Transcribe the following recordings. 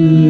Oh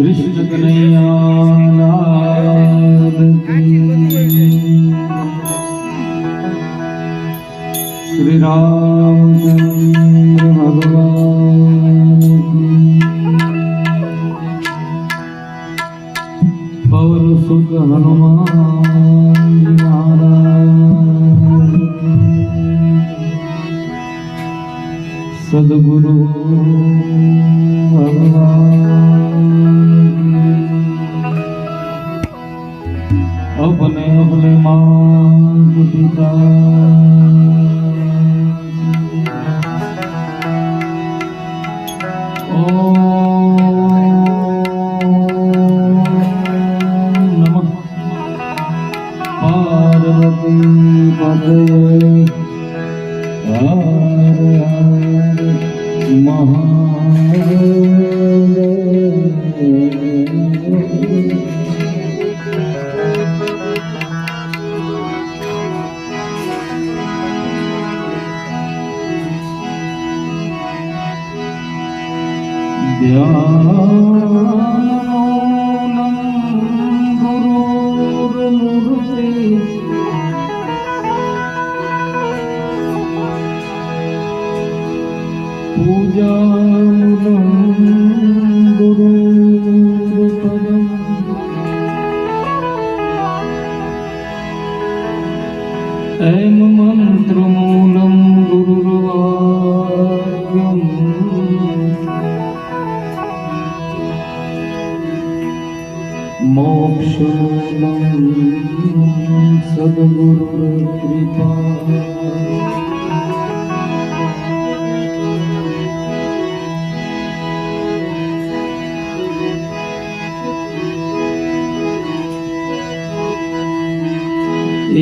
Krishna Kanhaiya Lal की। श्री रामचंद्र भगवान की। पवन सुत हनुमान महाराज की। सद्गुरु अपने अपने मात पिता नमः पार्वती पते हर हर महादेव। ध्यानम गुरुर्मूर्ति पूजामूलं गुरुर्पदम् ऐं मंत्रमूलं गुरुर्वाक्यम् मोक्षमूलं सद्गुरुर्कृपा।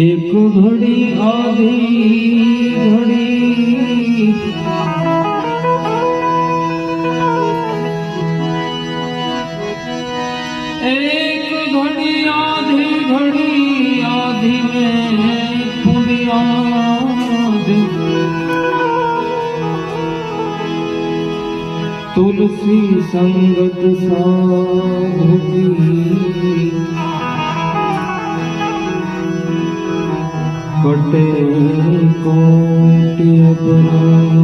एक घड़ी आधी घड़ी एक घड़ी आधी घड़ी आधी में बुनियाद तुलसी संगत साधु की कटे कोटि अपराध।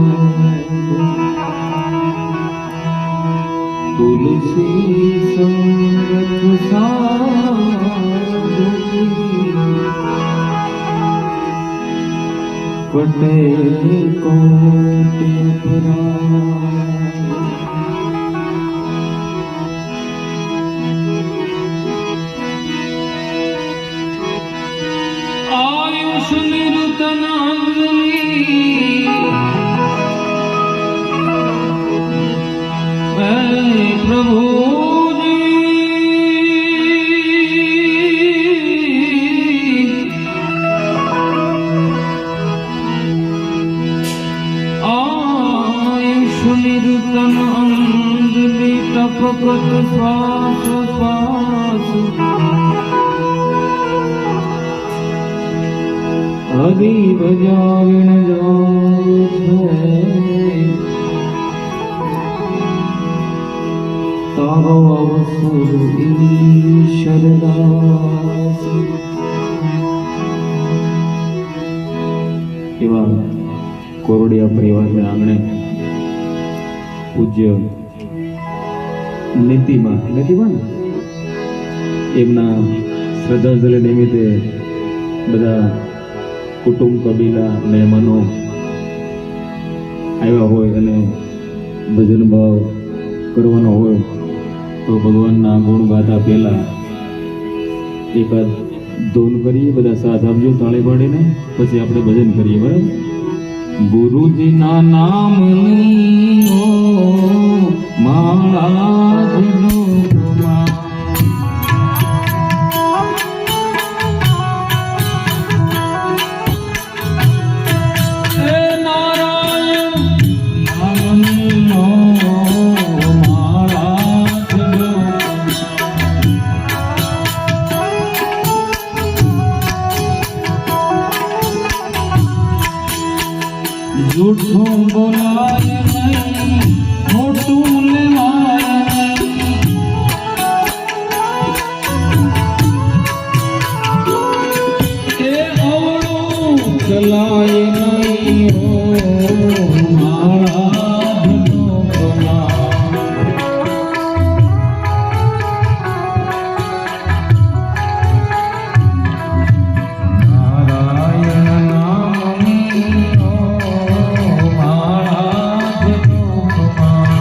तुलसी संगत साधु की कटे कोटि अपराध। आयुष निरुतन प्रभु जी आयुष निरुतन अंजलि टपकत श्वास श्वास हरि भजाविन जाए तारो अवसर ईश्वरदास। एवा कोरडिया परिवार में आंगणे पूज्य નીતિમાં એમના શ્રદ્ધાંજલિ નિમિત્તે બધા કુટુંબ કબીલા મહેમાનો આવ્યા હોય અને ભજન ભાવ કરવાનો હોય તો ભગવાનના ગુણ ગાતા પહેલા એકાદ ધૂન કરીએ, બધા સાથ આપજો તાળી પાડીને, પછી આપણે ભજન કરીએ, બરાબર? ગુરુજીના નામની ઓ માળા झूठों बोलाए नहीं, मोटू लेवाए नहीं, એકલાય નહીં હો મારા જનોમાં. નારાયણ નામની હો મારા જનોમાં.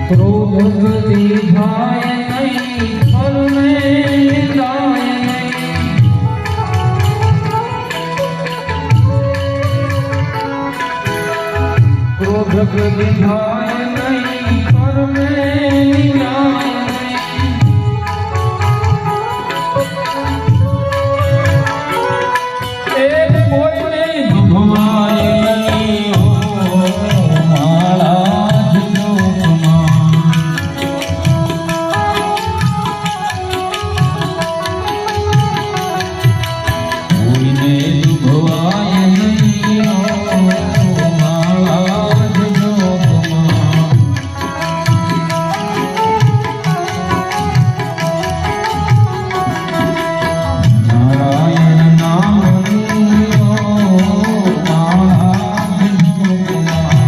ક્રોધ ગતિ થાય નહીં ફરને જાય નહીં. ક્રોધ ગતિ થાય નહીં ફરને જાય નહીં. એ કોઈને ભમાય નહીં હો મારા જનોમાં. કોઈને દુભવાય નહીં હો મારા જનોમાં. નારાયણ નામની હો મારા જનોમાં.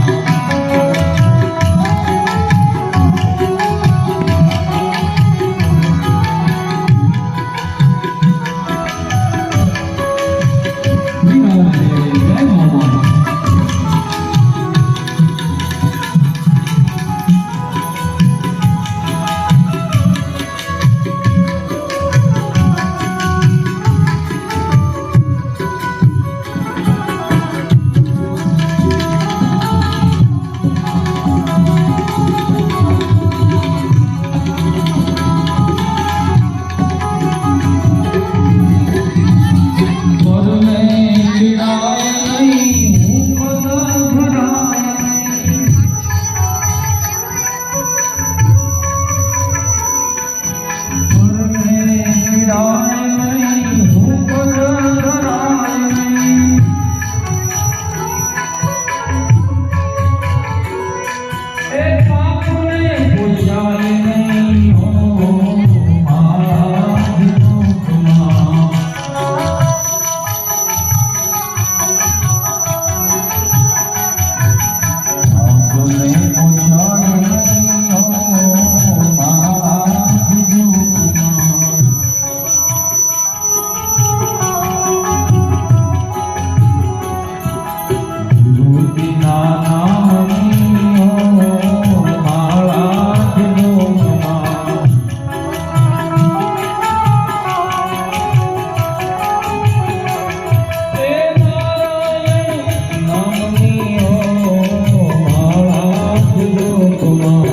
પરને પીડાય નહીં હું પદ ધરાય નહીં. પરને પીડાય નહીં હું પદ ધરાય નહીં. એ પાપને પૂજાય નહીં હો મારા જનોમાં. આપને પૂજાય નહીં હો મારા જનોમાં. ગુરુજીના નામની હો મારા જનોમાં. એ નારાયણ નામની હો મારા જનોમાં.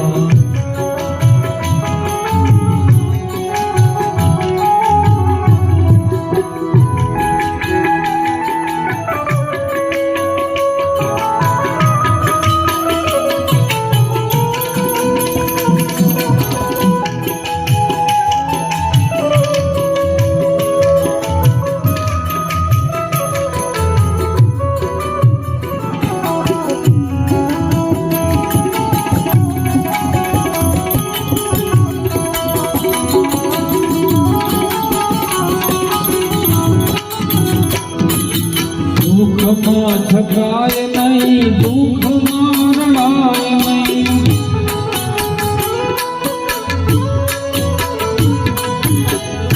દુઃખમાં છકાય નહીં દુઃખમાં રણાય નહીં.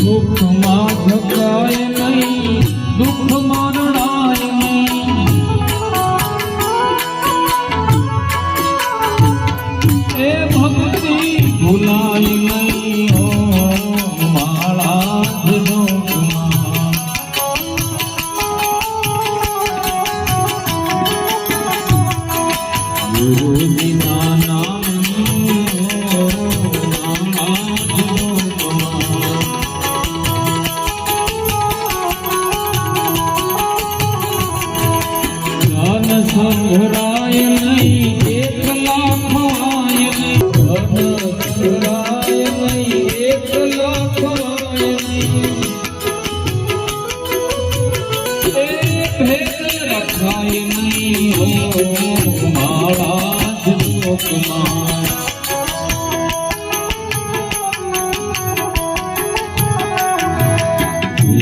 દુઃખમાં છકાય નહીં દુઃખમાં રણાય નહીં. એ ભક્તિ ભૂલાય નહીં હો મારા જનોમાં.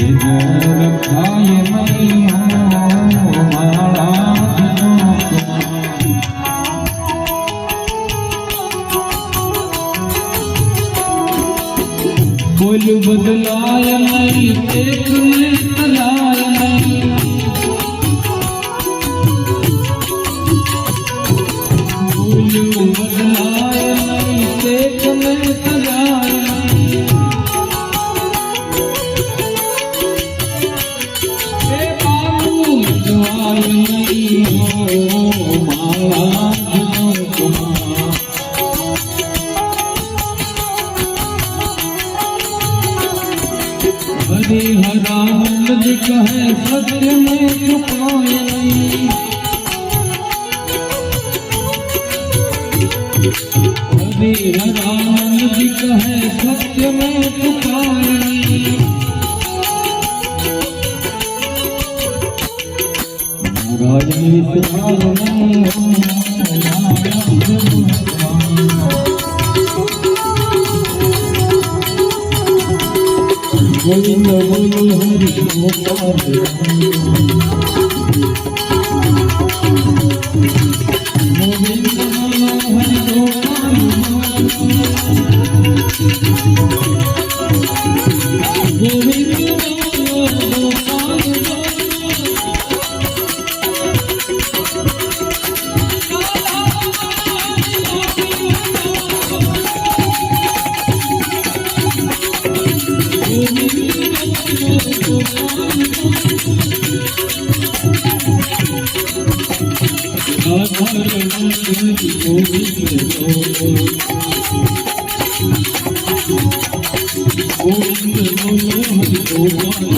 રખાય નહીં મારા બોલ બદલાય નહીં એક ને તલાય નહીં બોલ બદલાય નહીં એક ને તલાય નહીં એ બાબુ જવાય નહીં મારા हरानंद जी कहे सत्य में छुपाए नहीं हरानंद जी कहे सत्य में छुपाए नहीं महाराज विश्वास नहीं गोविंद बोलो हरि गोपाल गोविंद बोलो हरि गोपाल गोविंद बोलो गोपाल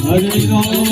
हरे राम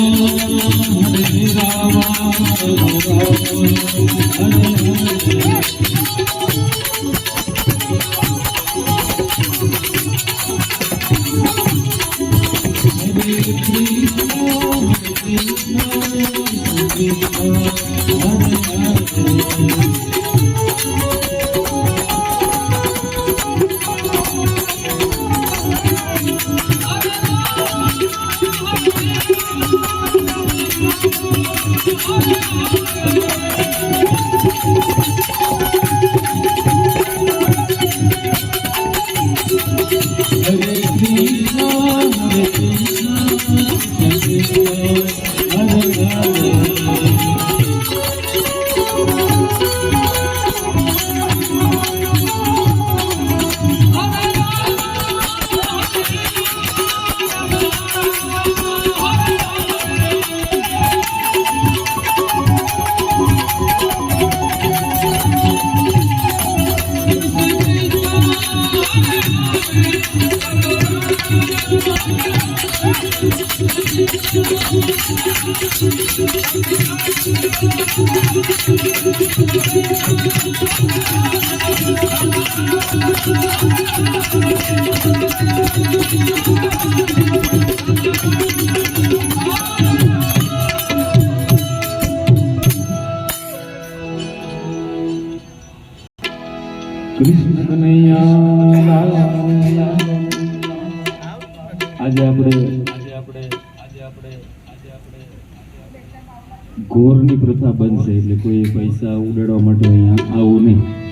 કૃષ્ણ કનૈયા આજે આપણે ઘોરની પ્રથા બનશે એટલે કોઈ પૈસા ઉડાડવા માટે અહીંયા આવું નહીં.